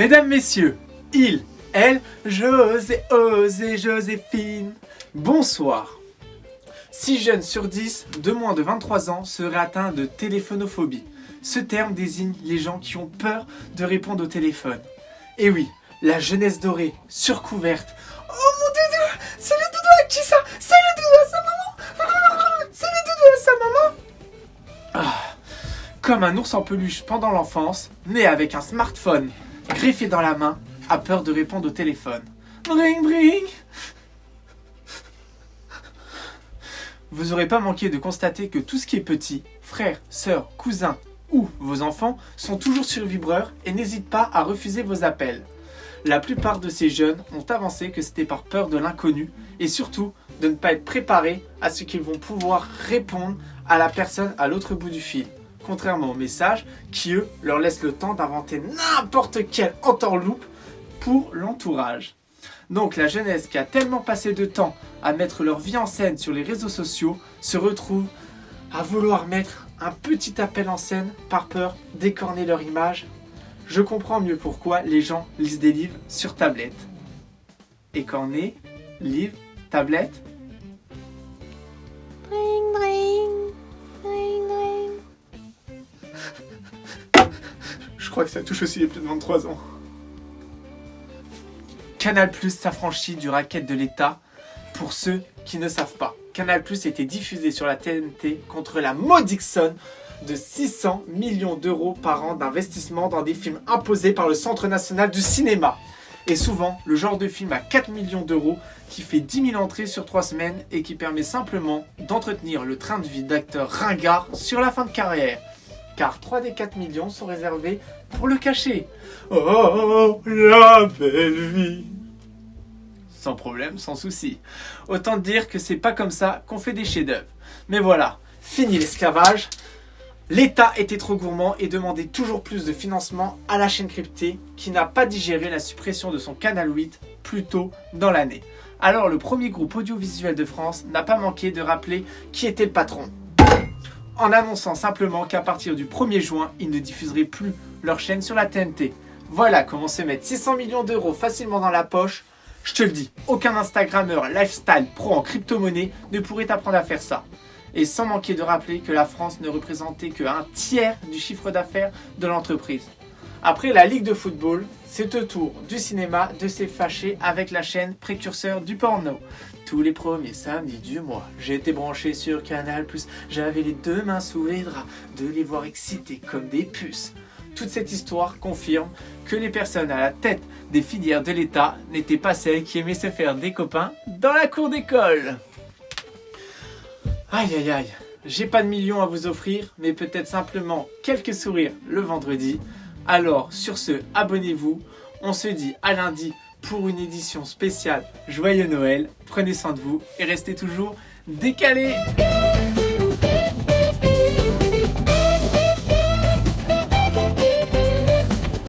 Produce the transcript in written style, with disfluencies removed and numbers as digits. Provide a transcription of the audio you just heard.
Mesdames, messieurs, il, elle, José, Osé, Joséphine, bonsoir. 6 jeunes sur 10 de moins de 23 ans seraient atteints de téléphonophobie. Ce terme désigne les gens qui ont peur de répondre au téléphone. Et oui, la jeunesse dorée, surcouverte. Oh mon doudou, c'est le doudou à qui ça? C'est le doudou à sa maman. C'est le doudou à sa maman. Comme un ours en peluche pendant l'enfance, né avec un smartphone greffé dans la main, a peur de répondre au téléphone. Bring bring. Vous n'aurez pas manqué de constater que tout ce qui est petit, frères, sœurs, cousins ou vos enfants sont toujours sur vibreur et n'hésitent pas à refuser vos appels. La plupart de ces jeunes ont avancé que c'était par peur de l'inconnu et surtout de ne pas être préparés à ce qu'ils vont pouvoir répondre à la personne à l'autre bout du fil. Contrairement aux messages qui, eux, leur laissent le temps d'inventer n'importe quelle entourloupe pour l'entourage. Donc la jeunesse qui a tellement passé de temps à mettre leur vie en scène sur les réseaux sociaux se retrouve à vouloir mettre un petit appel en scène par peur d'écorner leur image. Je comprends mieux pourquoi les gens lisent des livres sur tablette. Écorner, livre, tablette. Bring, bring, bring, bring. Je crois que ça touche aussi les plus de 23 ans. Canal+ s'affranchit du racket de l'État. Pour ceux qui ne savent pas, Canal+ était diffusé sur la TNT contre la modique somme de 600 millions d'euros par an d'investissement dans des films imposés par le Centre national du cinéma. Et souvent, le genre de film à 4 millions d'euros qui fait 10 000 entrées sur 3 semaines et qui permet simplement d'entretenir le train de vie d'acteurs ringards sur la fin de carrière. Car 3 des 4 millions sont réservés pour le cachet. Oh, la belle vie. Sans problème, sans souci. Autant dire que c'est pas comme ça qu'on fait des chefs-d'œuvre. Mais voilà, fini l'esclavage. L'État était trop gourmand et demandait toujours plus de financement à la chaîne cryptée qui n'a pas digéré la suppression de son canal 8 plus tôt dans l'année. Alors le premier groupe audiovisuel de France n'a pas manqué de rappeler qui était le patron. En annonçant simplement qu'à partir du 1er juin, ils ne diffuseraient plus leur chaîne sur la TNT. Voilà comment se mettre 600 millions d'euros facilement dans la poche. Je te le dis, aucun Instagrammeur lifestyle pro en crypto-monnaie ne pourrait t'apprendre à faire ça. Et sans manquer de rappeler que la France ne représentait que 1/3 du chiffre d'affaires de l'entreprise. Après la Ligue de football, c'est au tour du cinéma de s'effacher avec la chaîne précurseur du porno. Tous les premiers samedis du mois, j'étais branché sur Canal+, j'avais les 2 mains sous les draps, de les voir excités comme des puces. Toute cette histoire confirme que les personnes à la tête des filières de l'État n'étaient pas celles qui aimaient se faire des copains dans la cour d'école. Aïe aïe aïe, j'ai pas de millions à vous offrir, mais peut-être simplement quelques sourires le vendredi. Alors sur ce, abonnez-vous, on se dit à lundi pour une édition spéciale Joyeux Noël. Prenez soin de vous et restez toujours décalés.